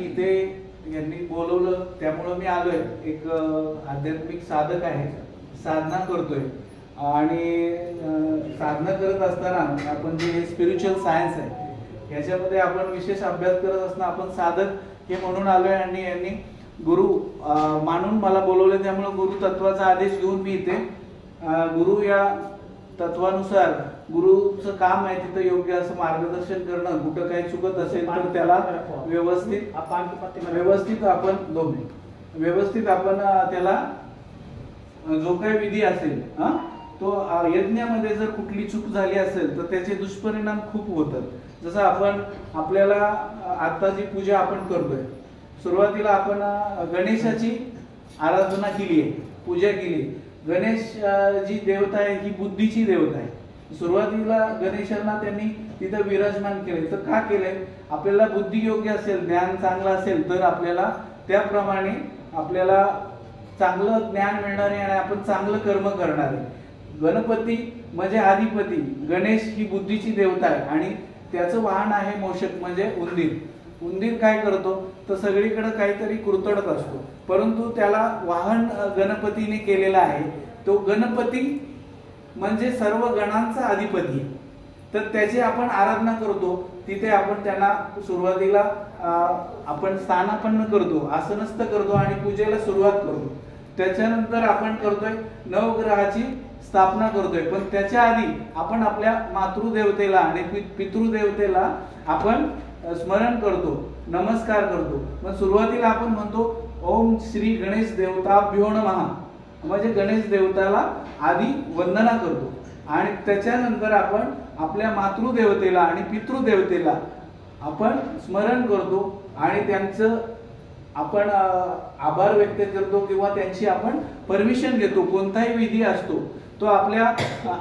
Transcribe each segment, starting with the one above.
इथे यांनी बोलवलं त्यामुळे मी आलोय। एक आध्यात्मिक साधक आहे, साधना करतोय आणि साधना करत असताना आपण जे स्पिरिच्युअल सायन्स आहे याच्यामध्ये आपण विशेष अभ्यास करत असताना आपण साधक हे म्हणून आलोय आणि यांनी गुरु मानून मला बोलवले, त्यामुळे गुरु तत्वाचा आदेश घेऊन मी इथे गुरु या तत्वानुसार गुरुचं काम आहे तिथे योग्य असं मार्गदर्शन करणं, कुठं काही चुकत असेल तर त्याला व्यवस्थित आपण त्याला जो काही विधी असेल तो यज्ञामध्ये जर कुठली चूक झाली असेल तर त्याचे दुष्परिणाम खूप होतात। जसं आपण आपल्याला आता जी पूजा आपण करतोय, सुरुवातीला आपण गणेशाची आराधना केली आहे, पूजा केली। गणेश जी देवता आहे ही बुद्धीची देवता आहे। सुरुवातीला गणेशांना त्यांनी तिथं विराजमान केले, तर का केले? आपल्याला बुद्धी योग्य असेल, ज्ञान चांगलं असेल तर आपल्याला त्याप्रमाणे आपल्याला चांगलं ज्ञान मिळणार आहे आणि आपण चांगलं कर्म करणार आहे। गणपती म्हणजे अधिपती, गणेश ही बुद्धीची देवता आहे आणि त्याचं वाहन आहे मोषक म्हणजे उंदीर। उंदीर काय करतो तर सगळीकडे काहीतरी कुरतडत असतो, परंतु त्याला वाहन गणपतीने केलेला आहे। तो गणपती म्हणजे सर्व गणांचा अधिपती, तर त्याची आपण आराधना करतो। तिथे आपण त्यांना सुरुवातीला आपण स्थानापन्न करतो, आसनस्थ करतो आणि पूजेला सुरुवात करतो। त्याच्यानंतर आपण करतोय नवग्रहाची स्थापना करतोय, पण त्याच्या आधी आपण आपल्या मातृदेवतेला आणि पितृदेवतेला आपण स्मरण करतो, नमस्कार करतो। मग सुरुवातीला आपण म्हणतो ओम श्री गणेश देवताभ्यो नमः, म्हणजे गणेश देवताला आधी वंदना करतो आणि त्याच्यानंतर आपण आपल्या मातृदेवतेला आणि पितृदेवतेला आपण स्मरण करतो आणि त्यांचं आपण आभार व्यक्त करतो किंवा त्यांची आपण परमिशन घेतो। कोणताही विधी असतो तो आपल्या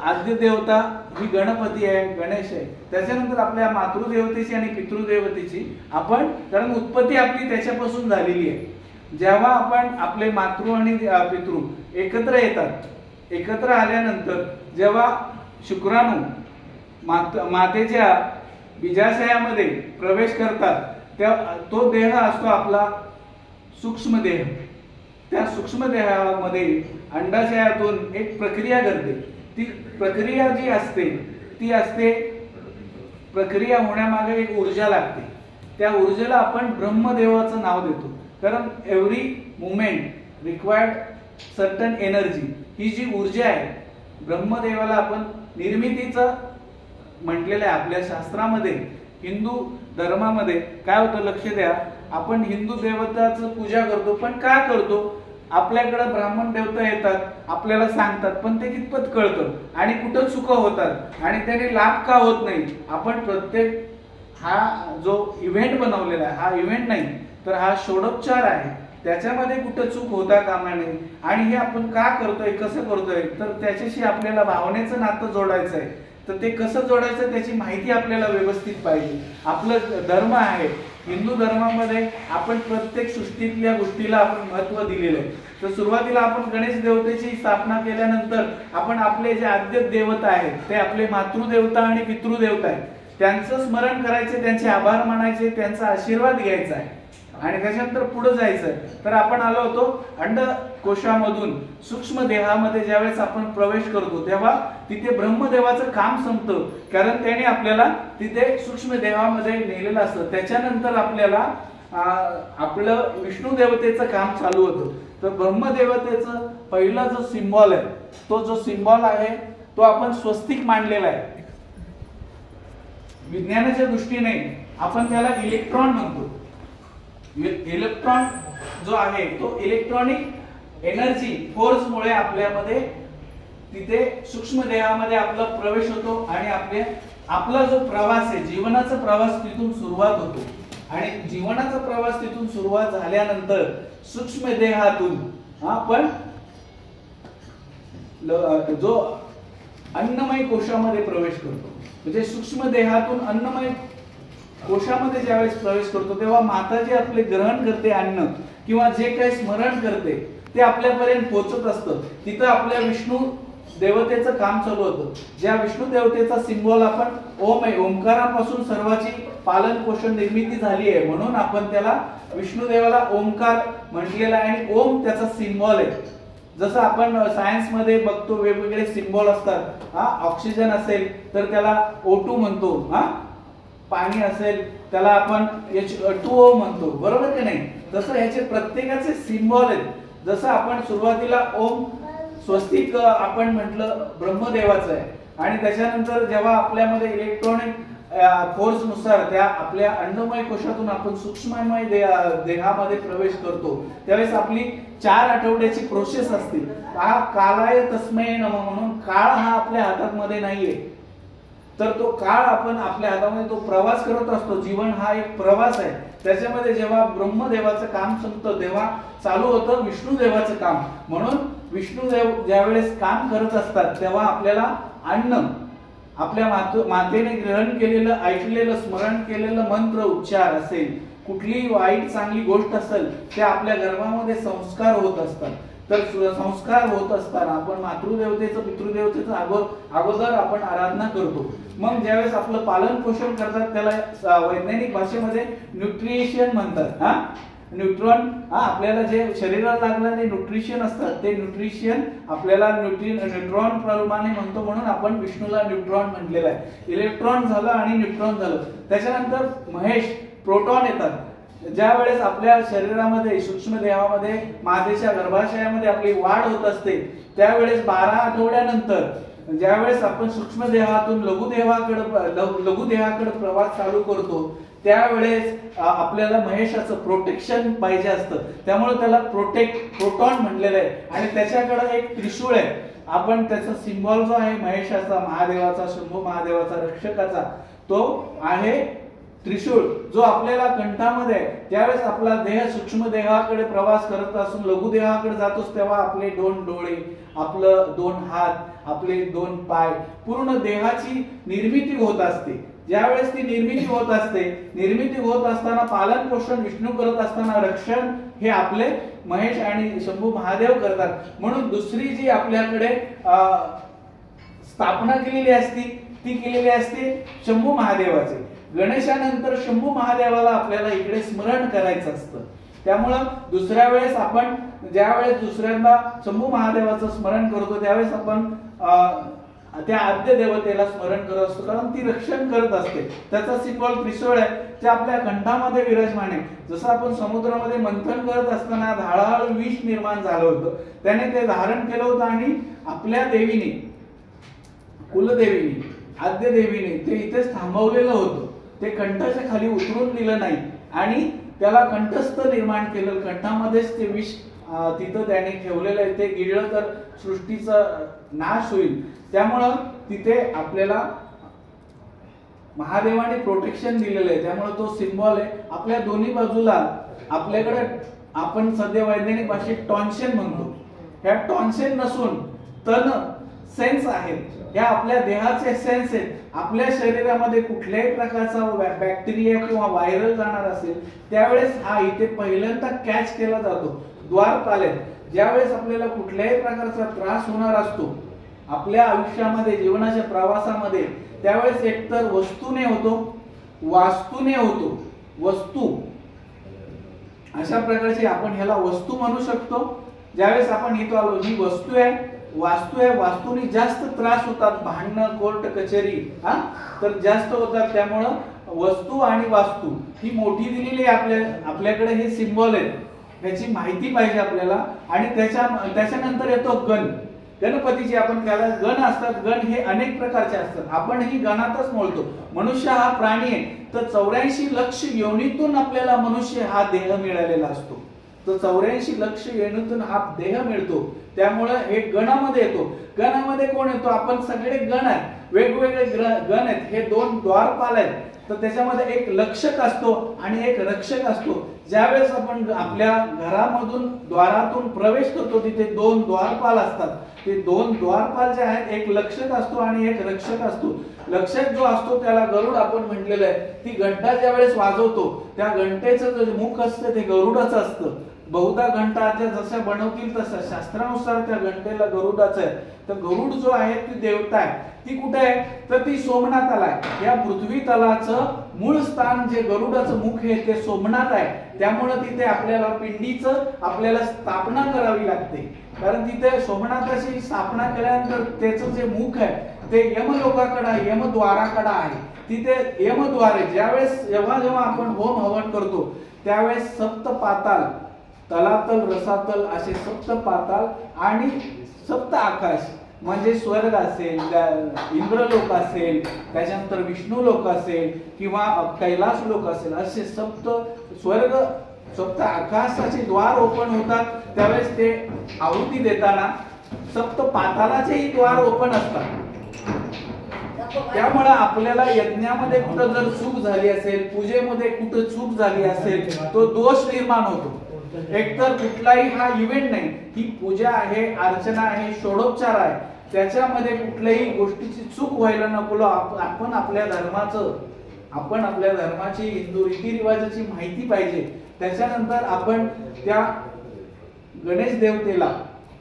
आद्य देवता ही गणपती आहे, गणेश आहे, त्याच्यानंतर आपल्या मातृदेवतेची आणि पितृदेवतेची आपण, कारण उत्पत्ती आपली त्याच्यापासून झालेली आहे। जेव्हा आपण आपले मातृ आणि पितृ एकत्र येतात, एकत्र आल्यानंतर जेव्हा शुक्राणू मातेच्या बीजाशयामध्ये प्रवेश करतात तेव्हा तो देह असतो आपला सूक्ष्म देह। त्या सूक्ष्म देहामध्ये अंडाशयातून एक प्रक्रिया घडते। ती प्रक्रिया जी असते ती असते, प्रक्रिया होण्यामागे एक ऊर्जा लागते। त्या ऊर्जेला आपण ब्रह्मदेवाचं नाव देतो, कारण every movement required certain energy. ही जी ऊर्जा आहे ब्रह्मदेवाला आपण निर्मितीचं म्हटलेलं आहे। आपल्या शास्त्रामध्ये हिंदू धर्मामध्ये काय होतं लक्ष द्या, आपण हिंदू देवताचं पूजा करतो, पण का करतो? आपल्याकडे ब्राह्मण देवता येतात, आपल्याला सांगतात, पण ते कितपत कळतं आणि कुठं चुका होतात आणि त्याने लाभ का होत नाही? आपण प्रत्येक हा जो इव्हेंट बनवलेला आहे हा इव्हेंट नाही तर हा षोडोपचार आहे, त्याच्यामध्ये कुठं चूक होता कामा नये। आणि हे आपण का करतोय, कसं करतोय, तर त्याच्याशी आपल्याला भावनेचं नातं जोडायचं आहे। तर ते कसं जोडायचं त्याची माहिती आपल्याला व्यवस्थित पाहिजे। आपलं धर्म आहे, हिंदू धर्मामध्ये आपण प्रत्येक सृष्टीतल्या गोष्टीला आपण महत्त्व दिलेलं आहे। तर सुरुवातीला आपण गणेश देवतेची स्थापना केल्यानंतर आपण आपले जे आद्य देवता आहेत ते आपले मातृदेवता आणि पितृदेवता आहेत, त्यांचं स्मरण करायचे, त्यांचे आभार मानायचे, त्यांचा आशीर्वाद घ्यायचा आहे आणि त्याच्यानंतर पुढे जायचं। तर आपण आलो होतो अंडकोशामधून सूक्ष्म देहामध्ये ज्यावेळेस आपण प्रवेश करतो तेव्हा तिथे ब्रह्मदेवाचं काम संपतं, कारण त्याने आपल्याला तिथे सूक्ष्म देहामध्ये नेलेलं असतं। त्याच्यानंतर आपल्याला आपलं विष्णू देवतेचं काम चालू होतं। तर ब्रह्मदेवतेचं पहिला जो सिम्बॉल आहे, तो जो सिम्बॉल आहे तो आपण स्वस्तिक मांडलेला आहे। विज्ञानाच्या दृष्टीने आपण त्याला इलेक्ट्रॉन म्हणतो। इलेक्ट्रॉन जो आहे तो इलेक्ट्रॉनिक एनर्जी फोर्स मुळे आपल्यामध्ये तिथे सूक्ष्म देहामध्ये आपला प्रवेश होतो आणि आपला जो प्रवास आहे जीवनाचा प्रवास तिथून सुरुवात होतो। आणि जीवनाचा प्रवास तिथून सुरुवात झाल्यानंतर सूक्ष्म देहातून आपण जो अन्नमय कोशामध्ये प्रवेश करतो, म्हणजे सूक्ष्म देहातून अन्नमय कोशामध्ये ज्यावेळेस प्रवेश करतो तेव्हा माता जी आपले ग्रहण करते अन्न किंवा जे काही स्मरण करते ते आपल्यापर्यंत पोहोचत असतं। तिथं आपल्या विष्णू देवतेचं काम चालू होतं. ज्या विष्णू देवतेचा सिम्बॉल आपण ओम आहे, ओंकारापासून सर्वाची पालन पोषण निर्मिती झाली आहे, म्हणून आपण त्याला विष्णू देवाला ओंकार म्हटलेला आहे आणि ओम त्याचा सिम्बॉल आहे. जसं आपण सायन्स मध्ये बघतो वेगवेगळे सिम्बॉल असतात. ऑक्सिजन असेल तर त्याला O2 म्हणतो, पाणी असेल त्याला आपण H2O म्हणतो, बरोबर की नाही. तसं ह्याचे प्रत्येकाचे सिम्बॉल आहेत. जसं आपण सुरुवातीला ओम स्वस्तिक आपण म्हटलं ब्रह्मदेवाचं आहे आणि त्याच्यानंतर जेव्हा आपल्यामध्ये इलेक्ट्रॉनिक फोर्स नुसार त्या आपल्या अन्नमय कोशातून आपण सूक्ष्ममय देहामध्ये प्रवेश करतो त्यावेळेस आपली 4 आठवड्याची प्रोसेस असते. हा कालाय तस्मै नमः म्हणून काळ हा आपल्या हातामध्ये नाहीये, तर तो काळ आपण आपल्या हातामध्ये तो प्रवास करत असतो. जीवन हा एक प्रवास आहे. त्याच्यामध्ये जेव्हा ब्रह्मदेवाचं काम संपतं तेव्हा चालू होतं विष्णुदेवाचं काम. म्हणून विष्णुदेव ज्यावेळेस काम करत असतात तेव्हा आपल्याला अन्न आपल्या मातेने ग्रहण केलेलं, ऐकलेलं, स्मरण केलेलं मंत्र उच्चार असेल, कुठलीही वाईट चांगली गोष्ट असेल ते आपल्या गर्भामध्ये संस्कार होत असतात. तर संस्कार होत असताना आपण मातृदेवतेचं पितृदेवतेचं अगोदर आपण आराधना करतो. मग ज्यावेळेस आपलं पालन पोषण करतात त्याला वैज्ञानिक भाषेमध्ये न्यूट्रिशन म्हणतात. न्यूट्रॉन आपल्याला जे शरीराला लागणारे न्यूट्रिशन असतात ते न्यूट्रिशन आपल्याला न्यूट्रॉन प्रमाणे म्हणतो, म्हणून आपण विष्णूला न्यूट्रॉन म्हटलेला आहे. इलेक्ट्रॉन झालं आणि न्यूट्रॉन झालं. त्याच्यानंतर महेश प्रोटॉन येतात. ज्या वेळेस आपल्या शरीरामध्ये सूक्ष्म देहामध्ये मातेच्या गर्भाशयामध्ये आपली वाढ होत असते त्यावेळेस 12 आठवड्यानंतर ज्यावेळेस आपण सूक्ष्म देहातून लघु देहाकडे प्रवास चालू करतो त्यावेळेस आपल्याला महेशाचं प्रोटेक्शन पाहिजे असतं. त्यामुळे त्याला प्रोटॉन म्हणलेलं आहे आणि त्याच्याकडे एक त्रिशूळ आहे. आपण त्याचा सिम्बॉल जो आहे महेशाचा, महादेवाचा, शंभू महादेवाचा, रक्षकाचा, तो आहे त्रिशूळ जो आपल्याला कंठामध्ये आहे. त्यावेळेस आपला देह सूक्ष्म देहाकडे प्रवास करत असून लघु देहाकडे जातोस तेव्हा आपले 2 डोळे, आपलं 2 हात, आपले 2 पाय, पूर्ण देहाची निर्मिती होत असते. ज्यावेळेस ती निर्मिती होत असते, निर्मिती होत असताना पालन पोषण विष्णू करत असताना रक्षण हे आपले महेश आणि शंभू महादेव करतात. म्हणून दुसरी जी आपल्याकडे स्थापना केलेली असती ती केलेली असते शंभू महादेवाचे. गणेशानंतर शंभू महादेवाला आपल्याला इकडे स्मरण करायचं असतं. त्यामुळं दुसऱ्या वेळेस आपण ज्यावेळेस दुसऱ्यांदा शंभू महादेवाचं स्मरण करतो त्यावेळेस आपण त्या आद्य देवतेला स्मरण करत असतो कारण ती रक्षण करत असते. त्याचा सिम्बॉल त्रिशूळ आहे जे आपल्या कंठामध्ये विराजमान आहे. जसं आपण समुद्रामध्ये मंथन करत असताना हळूहळू विष निर्माण झालं होतं, त्याने ते धारण केलं होतं आणि आपल्या देवीने, कुलदेवीने, आद्य देवीने ते इथेच थांबवलेलं होतं. ते कंठाच्या खाली उतरून दिलं नाही आणि त्याला कंठस्थ निर्माण केलं. कंठामध्येच ते विष तिथं त्याने ठेवलेलं आहे. ते गिळलं तर सृष्टीचा नाश होईल. त्यामुळं तिथे आपल्याला महादेवाने प्रोटेक्शन दिलेलं आहे. त्यामुळे तो सिम्बॉल आहे. आपल्या दोन्ही बाजूला आपल्याकडे आपण सध्या वैज्ञानिक भाषेत टॉन्शन म्हणतो. ह्या टॉन्शन नसून तन सेन्स आहेत. ह्या आपल्या देहाचे सेन्स आहेत. आपल्या शरीरामध्ये कुठल्याही प्रकारचा बॅक्टेरिया किंवा व्हायरल जाणार असेल त्यावेळेस हा इथे पहिल्यांदा कॅच केला जातो. द्वारपाल आहेत. ज्यावेळेस आपल्याला कुठल्याही प्रकारचा त्रास होणार असतो आपल्या आयुष्यामध्ये, जीवनाच्या प्रवासामध्ये, त्यावेळेस एकतर वस्तूने होतो, वास्तूने होतो. वस्तू अशा प्रकारची आपण ह्याला वस्तू म्हणू शकतो. ज्यावेळेस आपण इथं आलो ही वस्तू आहे, वास्तू आहे. वास्तूने जास्त त्रास होतात, भांडणं, कोर्ट कचेरी तर जास्त होतात. त्यामुळं वस्तू आणि वास्तू ही मोठी दिलेली आहे. आपल्याकडे हे सिम्बॉल आहेत, ह्याची माहिती पाहिजे आपल्याला. आणि त्याच्यानंतर येतो गण. गणपतीचे आपण त्याला गण असतात. गण हे अनेक प्रकारचे असतात. आपण ही गणातच मोडतो. मनुष्य हा प्राणी आहे तर 84 लक्ष योनीतून आपल्याला मनुष्य हा देह मिळालेला असतो. तर 84 लक्ष योनीतून हा देह मिळतो. त्यामुळे हे गणामध्ये येतो. गणामध्ये कोण येतो? आपण सगळे गण आहेत, वेगवेगळे गण आहेत. हे 2 द्वारपाल आहेत. तर त्याच्यामध्ये एक लक्षक असतो आणि एक रक्षक असतो. ज्यावेळेस आपण आपल्या घरामधून द्वारातून प्रवेश करतो तिथे 2 द्वारपाल असतात. ते 2 द्वारपाल जे आहेत एक लक्षक असतो आणि एक रक्षक असतो. लक्षक जो असतो त्याला गरुड आपण म्हटलेलं आहे. ती घंटा ज्यावेळेस वाजवतो त्या घंटेचं जे मुख असतं ते गरुडाचं असतं. बहुधा घंटा जशा बनवतील तसं शास्त्रानुसार त्या घंटेला गरुडाचं आहे. तर गरुड जो आहे ती देवता आहे, ती कुठे आहे तर ती सोमनाथाला आहे. या पृथ्वी तलाचं मूळ स्थान जे गरुडाचं मुख आहे ते सोमनाथ आहे. त्यामुळे तिथे आपल्याला पिंडीचं आपल्याला स्थापना करावी लागते, कारण तिथे सोमनाथाची स्थापना केल्यानंतर त्याचं जे मुख आहे ते यमलोकाकडे यमद्वाराकडे आहे. तिथे यमद्वारे जेव्हा आपण होम हवन करतो त्यावेळेस सप्त पाताल, तलातल, रसातल असे सप्त पाताल आणि सप्त आकाश म्हणजे स्वर्ग असेल, इंद्रलोक असेल, त्याच्यानंतर विष्णू लोक असेल किंवा कैलास लोक असेल, असे सप्त स्वर्ग सप्त आकाशाचे द्वार ओपन होतात. त्यावेळेस ते आहुती देताना सप्त पातालाचेही द्वार ओपन असतात. त्यामुळे आपल्याला यज्ञामध्ये कुठं जर चूक झाली असेल, पूजेमध्ये कुठं चूक झाली असेल, तो दोष निर्माण होतो. एकतर कुठलाही हा इव्हेंट नाही, ही पूजा आहे, अर्चना आहे, षोडोपचार आहे, त्याच्यामध्ये कुठल्याही गोष्टीची चूक व्हायला नको. आपण आपल्या धर्माची हिंदू रीतिरिवाजाची माहिती पाहिजे. त्याच्यानंतर आपण त्या गणेश देवतेला,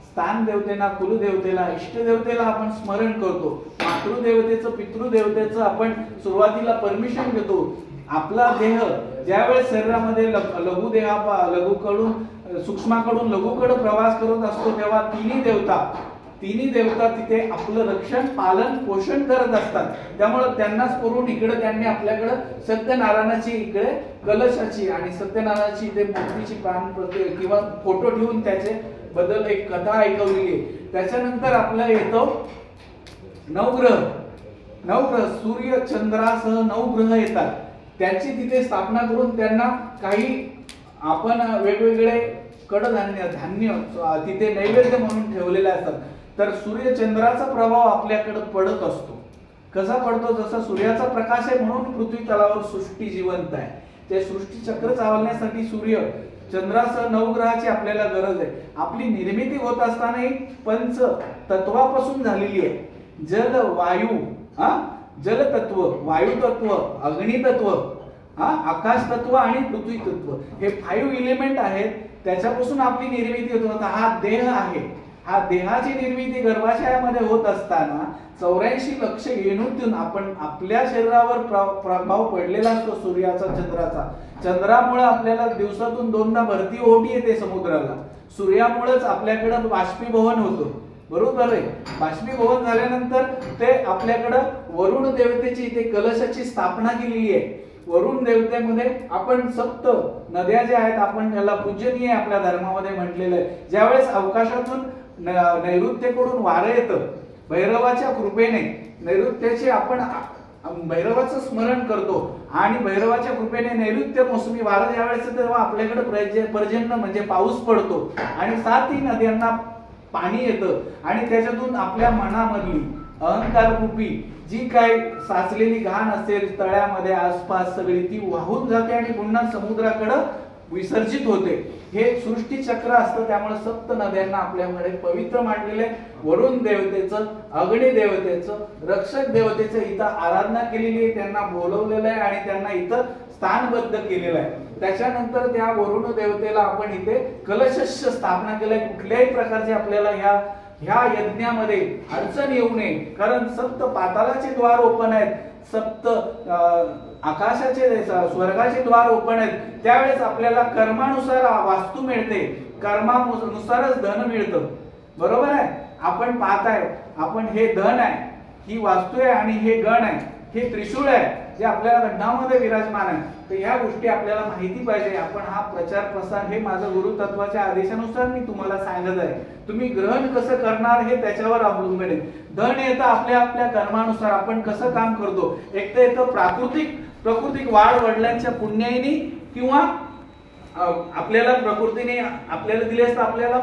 स्थान देवतेला, कुलदेवतेला, इष्टदेवतेला आपण स्मरण करतो. मातृदेवतेचं, पितृदेवतेचं आपण सुरुवातीला परमिशन घेतो. आपला देह ज्यावेळेस शरीरामध्ये लघुकडून सूक्ष्माकडून लघुकडे प्रवास करत असतो तेव्हा तिन्ही देवता तिथे आपलं रक्षण, पालन, पोषण करत असतात. त्यामुळे त्यांनाच करून इकडे त्यांनी आपल्याकडे सत्यनारायणाची, इकडे कलशाची आणि सत्यनारायणाची ते मूर्तीची प्राण किंवा फोटो ठेवून त्याचे बद्दल एक कथा ऐकवलेली आहे. त्याच्यानंतर आपल्याला येतो नवग्रह, सूर्य चंद्रासह 9 ग्रह येतात. त्यांची तिथे स्थापना करून त्यांना काही आपण वेगवेगळे कडधान्य, धान्य तिथे नैवेद्य म्हणून ठेवलेले असतात. तर सूर्य चंद्राचा प्रभाव आपल्याकडे पडत असतो. कसा पडतो? जसा सूर्याचा प्रकाश आहे म्हणून पृथ्वी तलावर सृष्टी जिवंत आहे. ते सृष्टी चक्र चालवण्यासाठी सूर्य चंद्रासह 9 ग्रहाची आपल्याला गरज आहे. आपली निर्मिती होत असताना पंच तत्वापासून झालेली आहे. जल, वायू, जल तत्व, वायू तत्व, अग्नी तत्व, आकाश तत्व आणि पृथ्वी तत्व, हे 5 एलिमेंट आहेत. त्याच्यापासून आपली निर्मिती होत. हा देह आहे. हा देहाची निर्मिती गर्भाशयामध्ये होत असताना 84 लक्ष येणूतून आपण आपल्या शरीरावर प्रभाव पडलेला असतो सूर्याचा, चंद्राचा. चंद्रामुळे आपल्याला दिवसातून 2दा भरती ओढी येते समुद्राला. सूर्यामुळेच आपल्याकडे बाष्पीभवन होतं. बरोबर आहे. बाष्पीभवन झाल्यानंतर ते आपल्याकडे वरुण देवतेची इथे कलशाची स्थापना केलेली आहे. वरुण देवतेमध्ये आपण सप्त नद्या ज्या आहेत आपण त्याला पूजनीय आपल्या धर्मामध्ये म्हटलेलं आहे. ज्यावेळेस अवकाशातून नैऋत्येकडून वारं येतं, भैरवाच्या कृपेने नैऋत्याचे आपण भैरवाचं स्मरण करतो आणि भैरवाच्या कृपेने नैऋत्य मोसमी वारं ज्यावेळेस तेव्हा आपल्याकडे पर्जन्य म्हणजे पाऊस पडतो आणि 7ही नद्यांना पाणी येतं आणि त्याच्यातून आपल्या मनामधली अहंकार रूपी जी काय साचलेली घाण असेल तळ्यामध्ये आसपास सगळी ती वाहून जाते आणि पुन्हा समुद्राकडे विसर्जित होते. हे सृष्टी चक्र असतं. त्यामुळे सप्त नद्यांना आपल्याकडे पवित्र मानलेले. वरुण देवतेचं, अग्नी देवतेचं, रक्षक देवतेचं इथं आराधना केलेली आहे. त्यांना बोलवलेलं आहे आणि त्यांना इथं स्थानबद्ध केलेलं आहे. त्याच्यानंतर त्या वरुण देवतेला आपण इथे कलशस्य स्थापना केलंय. कुठल्याही प्रकारचे आपल्याला ह्या यज्ञामध्ये अडचण येऊ नये, कारण सप्त पातालाचे द्वार ओपन आहेत, सप्त आकाशाचे स्वर्गाचे द्वार ओपन आहेत. त्यावेळेस आपल्याला कर्मानुसार वास्तू मिळते, कर्मानुसारच धन मिळतं. बरोबर आहे. आपण पाहताय, आपण हे धन आहे, ही वास्तू आहे आणि हे गण आहे, हे त्रिशूळ आहे जे आपल्याला गड्ढामध्ये विराजमान आहे. तर ह्या गोष्टी आपल्याला माहिती पाहिजे. आपण हा प्रचार प्रसार हे माझं गुरुतत्वाच्या आदेशानुसार मी तुम्हाला सांगत आहे. तुम्ही ग्रहण कसं करणार हे त्याच्यावर अवलंबून आहे. धन येतं आपल्या आपल्या कर्मानुसार आपण कसं काम करतो. एक तर येतं प्राकृतिक वाढ वडिलांच्या पुण्याईनी किंवा आपल्याला प्रकृतीने आपल्याला दिले असतं, आपल्याला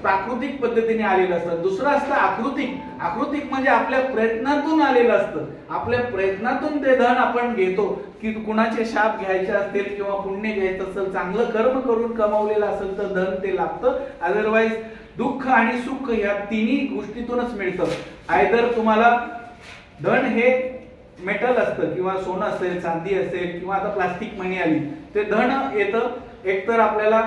प्राकृतिक पद्धतीने आलेलं असतं. दुसरं असतं आकृतिक म्हणजे आपल्या प्रयत्नातून आलेलं असतं. आपल्या प्रयत्नातून ते धन आपण घेतो की कुणाचे शाप घ्यायचे असतील किंवा पुण्य घ्यायचं असेल, चांगलं कर्म करून कमावलेलं असेल तर धन ते लागतं. अदरवाईज दुःख आणि सुख या तिन्ही गोष्टीतूनच मिळतं. आयदर तुम्हाला धन हे मेटल असतं किंवा सोनं असेल, चांदी असेल किंवा आता प्लास्टिक मनी आली, ते धन येतं. एकतर आपल्याला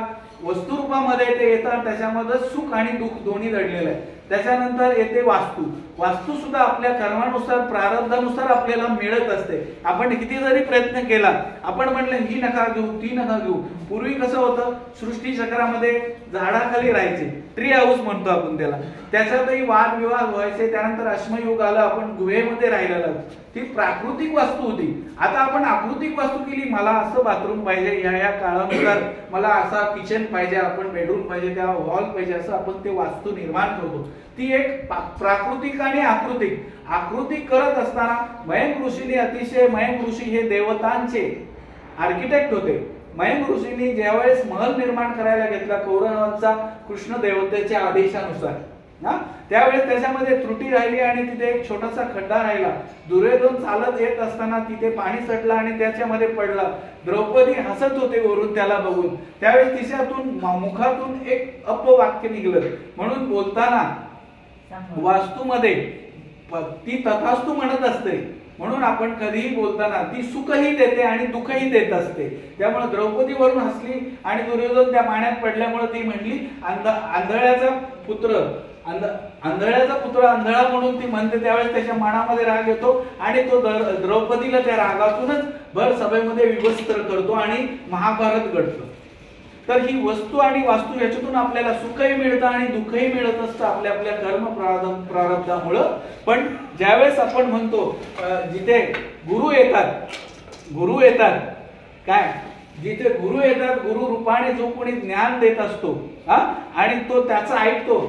वस्तू रूपामध्ये ते येतात, त्याच्यामध्ये सुख आणि दुःख दोन्ही दडलेलं आहे. त्याच्यानंतर येते वास्तू. वास्तू सुद्धा आपल्या कर्मानुसार प्रारब्धानुसार आपल्याला मिळत असते. आपण किती जरी प्रयत्न केला, आपण म्हटलं ही नका घेऊ ती नका घेऊ. पूर्वी कसं होतं, सृष्टी चक्रामध्ये झाडाखाली राहायचे, ट्री हाऊस म्हणतो आपण त्याला, त्याच्यातही वादविवाद व्हायचे. त्यानंतर अश्मयुग आलं, आपण गुहेमध्ये राहिलेलो. ती प्राकृतिक वास्तू होती. आता आपण आकृतिक वास्तू केली, मला असं बाथरूम पाहिजे, या काळानुसार मला असा किचन पाहिजे, आपण बेडरूम पाहिजे, त्या हॉल पाहिजे, असं आपण ते वास्तू निर्माण करतो. ती एक प्राकृतिक आणि आकृतिक. आकृतिक करत असताना मयंक ऋषीने, अतिशय मयंक ऋषी हे देवतांचे आर्किटेक्ट होते. मयंक ऋषींनी ज्यावेळेस महल निर्माण करायला घेतला कौरवांचा कृष्ण देवतेच्या आदेशानुसार, त्यावेळेस त्याच्यामध्ये त्रुटी राहिली आणि तिथे एक छोटासा खड्डा राहिला. दुर्योधन चालत येत असताना तिथे पाणी सटलं आणि त्याच्यामध्ये पडला. द्रौपदी हसत होते वरून त्याला बघून. त्यावेळेस तिच्यातून मुखातून एक अपवाक्य निघलं. म्हणून बोलताना वास्तूमध्ये ती तथास्तु म्हणत असते. म्हणून आपण कधीही बोलताना ती सुखही देते आणि दुःखही देत असते. त्यामुळे द्रौपदी वरून हसली आणि दुर्योधन त्या पाण्यात पडल्यामुळे ती म्हणली आंधळ्याचा पुत्र आंधळा म्हणून ती म्हणते. त्यावेळेस त्याच्या मनामध्ये राग येतो आणि तो द्रौपदीला त्या रागातूनच भर सभेमध्ये विवस्त्र करतो आणि महाभारत घडतं. तर ही वस्तू आणि वास्तू याच्यातून आपल्याला सुखही मिळतं आणि दुःखही मिळत असतं आपल्या आपल्या कर्म प्रारब्धामुळं. पण ज्यावेळेस आपण म्हणतो जिथे गुरु येतात काय, जिथे गुरु येतात, गुरु रूपाने जो कोणी ज्ञान देत असतो आणि तो त्याचा ऐकतो,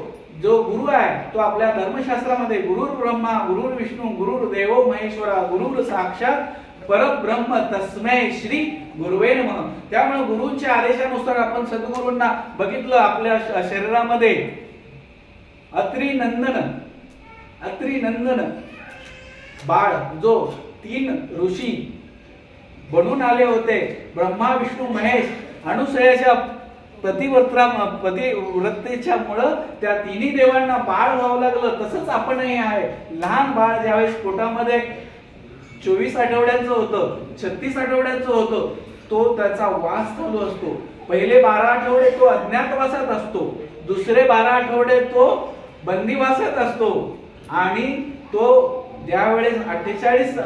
जो गुरु आहे तो आपल्या धर्मशास्त्रामध्ये गुरुर ब्रह्मा गुरुर विष्णू गुरुर देवो महेश्वरा गुरुर साक्षात परब्रह्म तस्मै श्री गुरुवे नमः. त्यामुळे गुरुंच्या आदेशानुसार आपण सद्गुरूंना बघितलं. आपल्या शरीरामध्ये अत्री नंदन बाळ, जो 3 ऋषी बनून आले होते, ब्रह्मा विष्णू महेश, अनुसयाच्या पतिव्रतेच्या मुळे त्या तिन्ही देवांना बाळ व्हावं लागलं. तसंच आपणही आहे. लहान बाळ ज्यावेळेस पोटामध्ये 24 आठवड्यांचं होतं, 36 आठवड्यांचं होतं, तो त्याचा वास चालू असतो. पहिले 12 आठवडे तो अज्ञातवासात असतो, दुसरे 12 आठवडे तो बंदिवासात असतो आणि तो ज्यावेळेस 48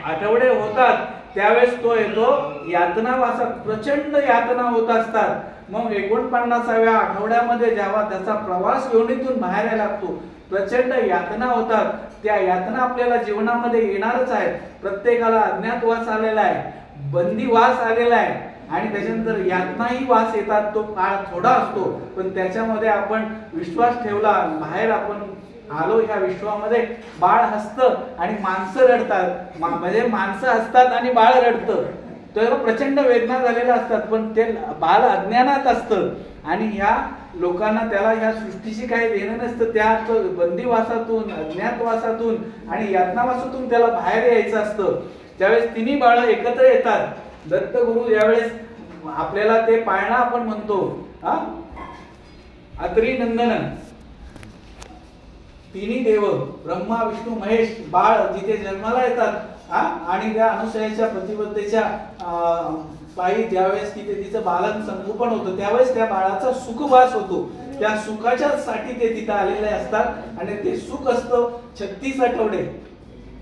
आठवडे होतात त्यावेळेस तो येतो यातनावासात. प्रचंड यातना होत असतात. मग 49व्या आठवड्यामध्ये जेव्हा त्याचा प्रवास योनीतून बाहेर यायला लागतो, प्रचंड यातना होतात. त्या यातना आपल्याला जीवनामध्ये येणारच आहेत. प्रत्येकाला अज्ञातवास आलेला आहे, बंदीवास आलेला आहे आणि त्याच्यानंतर यातनाही वास येतात. तो काळ थोडा असतो पण त्याच्यामध्ये आपण विश्वास ठेवला, बाहेर आपण आलो ह्या विश्वामध्ये. बाळ हसतं आणि माणसं रडतात, म्हणजे माणसं हसतात आणि बाळ रडतं. तर प्रचंड वेदना झालेल्या असतात पण ते बाळ अज्ञानात असतं आणि ह्या लोकांना त्याला ह्या सृष्टीशी काही देणं नसतं. त्या बंदीवासातून, अज्ञातवासातून आणि यातनावासातून त्याला बाहेर यायचं असतं. त्यावेळेस तिन्ही बाळ एकत्र येतात. दत्तगुरु यावेळेस आपल्याला ते पाळणा आपण म्हणतो, अत्री नंदन, तिन्ही देव ब्रह्मा विष्णू महेश बाळ जिथे जन्माला येतात आणि त्या अनुसयाच्या पतिव्रतेच्या पायी ज्यावेळेस तिथे तिचं बालन संगोपन होतं त्यावेळेस त्या बाळाचा सुखवास होतो. त्या सुखाच्या साठी ते तिथे आलेले असतात आणि ते सुख असतं 36 आठवडे,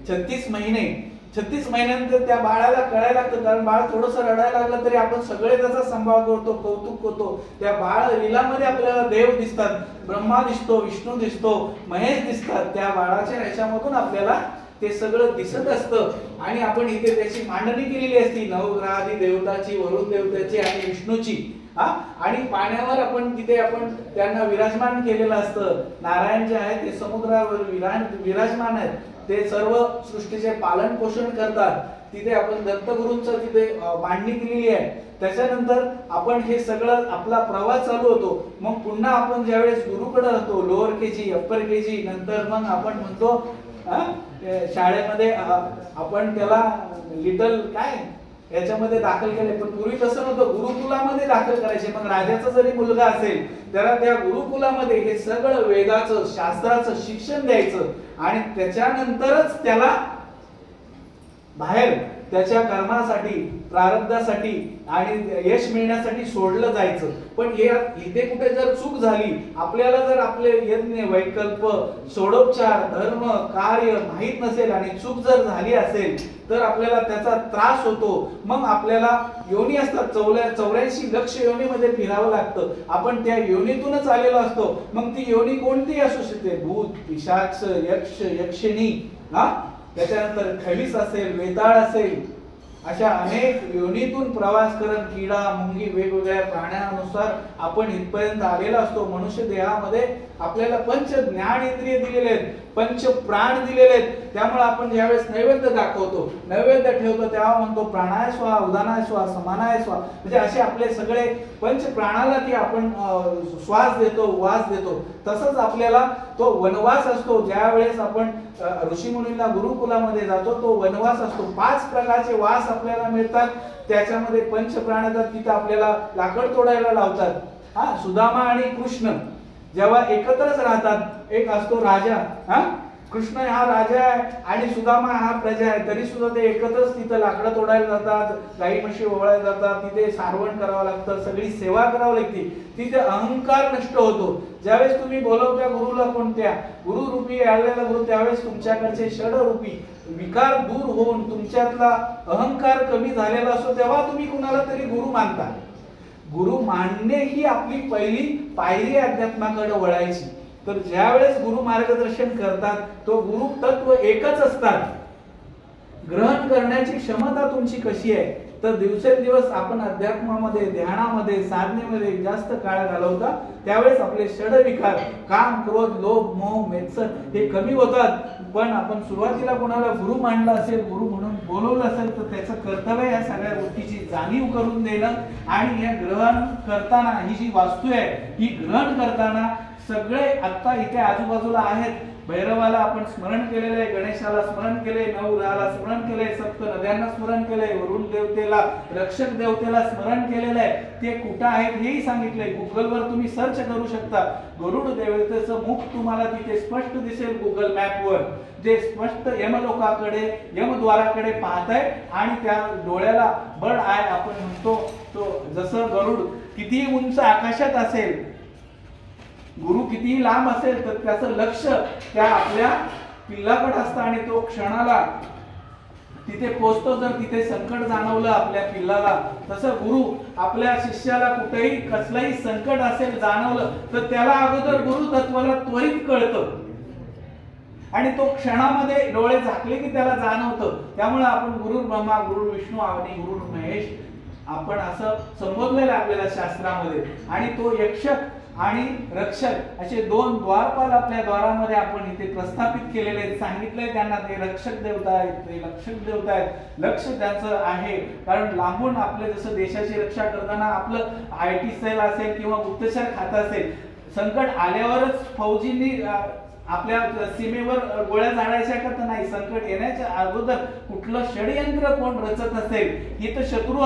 36 महिने. 36 महिन्यानंतर त्या बाळाला कळायला लागतं, कारण बाळ थोडंसं रडायला लागलं तरी आपण सगळे त्याचा सांभाळ करतो, कौतुक करतो. त्या बाळ लीलामध्ये आपल्याला देव दिसतात, ब्रह्मा दिसतो, विष्णू दिसतो, महेश दिसतात. त्या बाळाच्या ह्याच्यामधून आपल्याला ते सगळं दिसत असतं आणि आपण इथे त्याची मांडणी केलेली असती, नवग्रहादी देवताची, वरुण देवताची आणि विष्णूची. आणि पाण्यावर आपण तिथे आपण त्यांना विराजमान केलेलं असतं. नारायण जे आहे ते समुद्रावर विराजमान आहेत. ते सर्व सृष्टीचे पालन पोषण करतात. तिथे आपण दत्तगुरूंचं तिथे मांडणी केलेली आहे. त्याच्यानंतर आपण हे सगळं आपला प्रवास चालू होतो. मग पुन्हा आपण ज्यावेळेस गुरुकडे राहतो, लोअर केजी, अप्पर केजी, नंतर मग आपण म्हणतो शाळेमध्ये आपण त्याला लिटल काय याच्यामध्ये दाखल केले. पण पूर्वी तसं नव्हतं, गुरुकुलामध्ये दाखल करायचे. मग राजाचा जरी मुलगा असेल त्याला त्या गुरुकुलामध्ये हे सगळं वेदाचं, शास्त्राचं शिक्षण द्यायचं आणि त्याच्यानंतरच त्याला बाहेर त्याच्या कर्मासाठी, प्रारब्धासाठी आणि यश मिळण्यासाठी सोडलं जायचं. पण इथे कुठे जर चूक झाली, आपल्याला जर आपले यज्ञ, वैकल्प, षोडोपचार, धर्म, कार्य माहीत नसेल आणि चूक जर झाली असेल तर आपल्याला त्याचा त्रास होतो. मग आपल्याला योनी असतात, 84 लक्ष योनीमध्ये फिरावं लागतं. आपण त्या योनीतूनच आलेलो असतो. मग ती योनी कोणती असू शकते? भूत, पिशाच, यक्ष, यक्षिणी, त्याच्यानंतर खलीस असेल, वेताळ असेल, अशा अनेक योनीतून प्रवास करत किडा, मुंगी, वेगवेगळ्या प्राण्यानुसार आपण इथपर्यंत आलेला असतो. मनुष्य देहामध्ये आपल्याला पंच ज्ञानेंद्रिय दिलेले आहेत, पंच प्राण दिलेले आहेत. त्यामुळे आपण ज्यावेळेस नैवेद्य दाखवतो, नैवेद्य ठेवतो, तेव्हा म्हणतो प्राणाय स्वाहा, उदानाय स्वाहा, समानाय स्वाहा. म्हणजे असे आपले सगळे पंच प्राणाला की आपण श्वास देतो, वास देतो. तसंच आपल्याला तो वनवास असतो. ज्या वेळेस आपण ऋषीमुनींना गुरुकुलामध्ये जातो, तो वनवास असतो. 5 प्रकारचे वास आपल्याला मिळतात. त्याच्यामध्ये पंच प्राण येतात. तिथे आपल्याला लाकड तोडायला लावतात. सुदामा आणि कृष्ण जेव्हा एकत्रच राहतात, एक असतो राजा, कृष्ण हा राजा आहे आणि सुदामा हा प्रजा आहे, तरी सुद्धा ते एकत्रच तिथं लाकडं तोडायला जातात, गाई म्हशी ओवाळायला जातात, तिथे सारवण करावं लागतं, सगळी सेवा करावी लागते. तिथे अहंकार नष्ट होतो. ज्यावेळेस तुम्ही बोलवत्या गुरुला, कोणत्या गुरुरूपी आलेला गुरु, त्यावेळेस तुमच्याकडचे षडरूपी विकार दूर होऊन तुमच्यातला अहंकार कमी झालेला असतो. तेव्हा तुम्ही कुणाला तरी गुरु मानता. गुरु मानणे ही आपली पहिली पायरी अध्यात्माकडे वळायची. तर ज्यावेळेस गुरु मार्गदर्शन करतात, तो गुरु तत्व एकच असतात. ग्रहण करण्याची क्षमता तुमची कशी आहे? तर दिवसेंदिवस आपण अध्यात्मामध्ये, ध्यानामध्ये, साधनेमध्ये जास्त काळ घालवता, त्यावेळेस आपले षडविकार, काम, क्रोध, लोभ, मोह, मेत्सर हे कमी होतात. पण आपण सुरुवातीला कोणाला गुरु मानला असेल, गुरु म्हणून बोलवलं असेल, तर त्याचं कर्तव्य या सगळ्या गोष्टीची जाणीव करून देणं. आणि हे ग्रहण करताना ही जी वास्तू आहे, ही ग्रहण करताना सगळे आता इथे आजूबाजूला आहेत. भैरवाला आपण स्मरण केलेलं आहे, गणेशाला स्मरण केले, नवग्रहाला स्मरण केले, सप्त नद्यांना स्मरण केले, वरुण देवतेला, रक्षक देवतेला स्मरण केलेलं आहे. ते कुठं आहेत हेही सांगितलंय. गुगलवर तुम्ही सर्च करू शकता. गरुड देवतेचं मुख तुम्हाला तिथे स्पष्ट दिसेल गुगल मॅपवर, जे स्पष्ट यमलोकाकडे, यमद्वाराकडे पाहत आहे. आणि त्या डोळ्याला बर्ड आय आपण म्हणतो, तो जसं गरुड कितीही उंच आकाशात असेल, गुरु कितीही लांब असेल, तर त्याचं लक्ष त्या आपल्या पिल्लाकडे असतं आणि तो क्षणाला तिथे पोहोचतो. जर तिथे संकट जाणवलं आपल्या पिल्लाला, तसं गुरु आपल्या शिष्याला कुठेही कसलंही संकट असेल जाणवलं, तर त्याला अगोदर गुरु तत्वाला त्वरित कळतं आणि तो क्षणामध्ये डोळे झाकले की त्याला जाणवतं. त्यामुळे आपण गुरु ब्रह्मा, गुरु विष्णू आणि गुरु महेश आपण असं संबोधलेलं आपल्याला शास्त्रामध्ये. आणि तो यक्षक आणि रक्षक असे 2 द्वारपाल आपल्या द्वारामध्ये आपण इथे प्रस्थापित केलेले आहेत. सांगितलंय त्यांना ते रक्षक देवता आहेत, ते रक्षक देवता आहेत. लक्ष त्यांचं आहे, कारण लांबून आपले जसं देशाची रक्षा करताना आपलं IT सेल असेल किंवा गुप्तचर खातं असेल, संकट आल्यावरच फौजींनी आपल्या सीमेवर गोळ्या झाडायच्या का? तर नाही. संकट येण्याच्या अगोदर कुठलं षडयंत्र कोण रचत असेल, हे तर शत्रू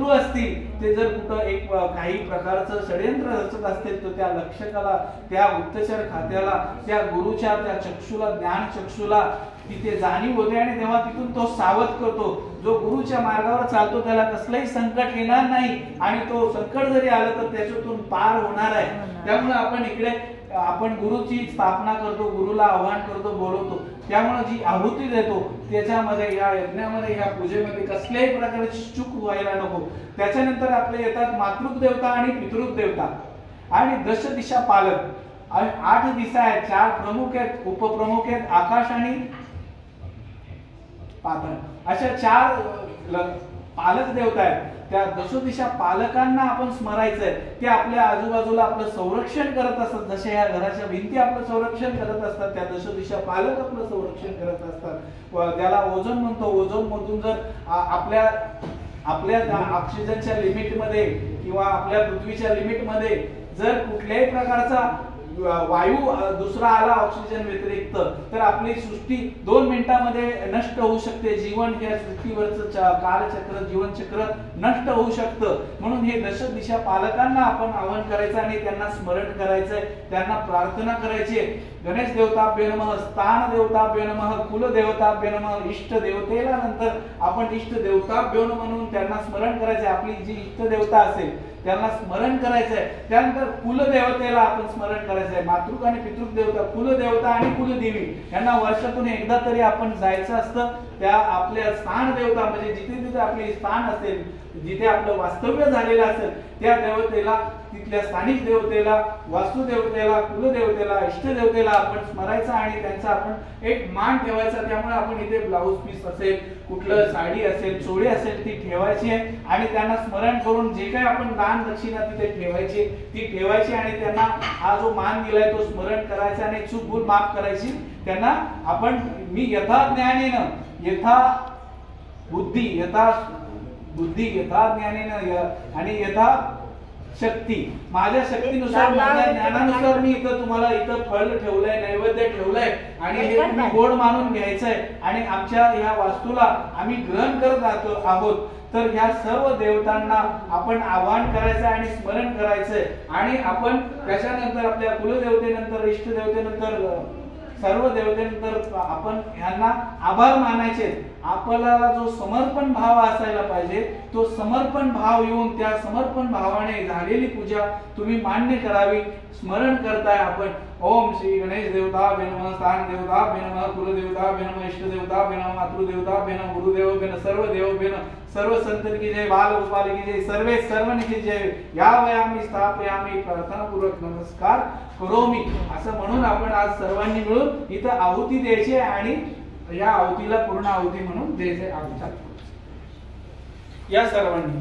असतील, ते जर कुठं एक काही प्रकारचं षडयंत्र रचत असतील, तर त्या लक्षकाला, त्या गुप्तचर खात्याला, त्या गुरुच्या त्या चक्षुला, ज्ञान चक्षुला तिथे जाणीव होते आणि तेव्हा तिथून तो सावध करतो. जो गुरुच्या मार्गावर चालतो त्याला कसलंही संकट येणार नाही आणि तो संकट जरी आलं तर त्याच्यातून पार होणार आहे. त्यामुळे आपण इकडे आपण गुरुची स्थापना करतो, गुरुला आवाहन करतो, बोलवतो. त्यामुळे जी आहुती देतो त्याच्यामध्ये, या यज्ञामध्ये, या पूजेमध्ये कसल्याही प्रकारची चूक व्हायला नको. त्याच्यानंतर आपले येतात मातृक देवता आणि पितृक देवता आणि दश दिशा पालक. 8 दिशा आहेत, 4 प्रमुख आहेत, उपप्रमुख आहेत, आकाश आणि पाताळ, अशा 4 पालक देवता आहेत. त्या दशदिशा पालकांना आपण स्मरायचंय. ते आपल्या आजूबाजूला आपलं संरक्षण करत असतात. जसे या घराच्या भिंती आपलं संरक्षण करत असतात, त्या दशदिशा पालक आपलं संरक्षण करत असतात. त्याला ओझोन म्हणतो. ओझोन मधून जर आपल्या ऑक्सिजनच्या लिमिट मध्ये किंवा आपल्या पृथ्वीच्या लिमिट मध्ये जर कुठल्याही प्रकारचा वायू दुसरा आला ऑक्सिजन व्यतिरिक्त, तर आपली सृष्टी 2 मिनिटांमध्ये नष्ट होऊ शकते. जीवन या सृष्टीवरचं कालचक्र, जीवनचक्र नष्ट होऊ शकतं. म्हणून हे दश दिशा पालकांना आपण आवाहन करायचं आणि त्यांना स्मरण करायचंय, त्यांना प्रार्थना करायची. गणेश देवताभ्यो नमः, स्थान देवताभ्यो नमः, कुल देवताभ्यो नमः, इष्ट देवतेला नंतर आपण इष्ट देवताभ्यो म्हणून त्यांना स्मरण करायचे. आपली जी इष्ट देवता असेल त्यांना स्मरण करायचंय. त्यानंतर कुलदेवतेला आपण स्मरण करायचंय. मातृक आणि पितृक देवता, कुलदेवता आणि कुलदेवी यांना वर्षातून एकदा तरी आपण जायचं असतं. त्या आपल्या स्थान देवता म्हणजे जिथे जिथे आपले स्थान असेल, जिथे आपलं वास्तव्य झालेलं असेल त्या देवतेला, तिथल्या स्थानिक देवतेला, वास्तुदेवतेला, कुलदेवतेला, इष्टदेवतेला आपण स्मरायचं आणि त्यांचा आपण एक मान ठेवायचा. त्यामुळे आपण इथे ब्लाऊज पीस असेल, कुठलं साडी असेल, चोळी असेल ती ठेवायची आहे आणि त्यांना स्मरण करून जे काही आपण दान दक्षिणा तिथे ठेवायची ती ठेवायची आणि त्यांना हा जो मान दिलाय तो स्मरण करायचा आणि चूक भूल माफ करायची. त्यांना आपण मी यथा ज्ञानेन यथा बुद्धी यथा ज्ञानेन आणि यथा शक्ती, माझ्या शक्तीनुसार माझ्या ज्ञानानुसार मी इथं तुम्हाला इथं फळ ठेवलंय, नैवेद्य ठेवलंय आणि हे तुम्ही गोड मानून घ्यायचंय आणि आमच्या ह्या वास्तूला आम्ही ग्रहण करत आहोत. तर ह्या सर्व देवतांना आपण आवाहन करायचं आणि स्मरण करायचंय आणि आपण त्याच्यानंतर आपल्या कुलदेवतेनंतर, इष्टदेवतेनंतर, सर्व देवतेनंतर आपण ह्यांना आभार मानायचे. आपल्याला जो समर्पण भाव असायला पाहिजे तो समर्पण भाव येऊन त्या समर्पण भावाने झालेली पूजा तुम्ही मान्य करावी. स्मरण करताय आपण ओम श्री गणेश देवताभ्यो नमः, स्थान देवताभ्यो नमः, कुलदेवताभ्यो नमः, इष्टदेवताभ्यो नमः, मातृदेवताभ्यो नमः, गुरुदेवभ्यो नमः, सर्व देवभ्यो नमः, सर्व संत की जय, बाल गोपाल की जय, सर्वे सर्वांनी की जय. यावयामी स्थापयामी, प्रार्थनापूर्वक नमस्कार करोमी असं म्हणून आपण आज सर्वांनी मिळून इथं आहुती द्यायची आणि या आहुतीला पूर्ण आहुती म्हणून द्यायचे आमच्या या सर्वांनी.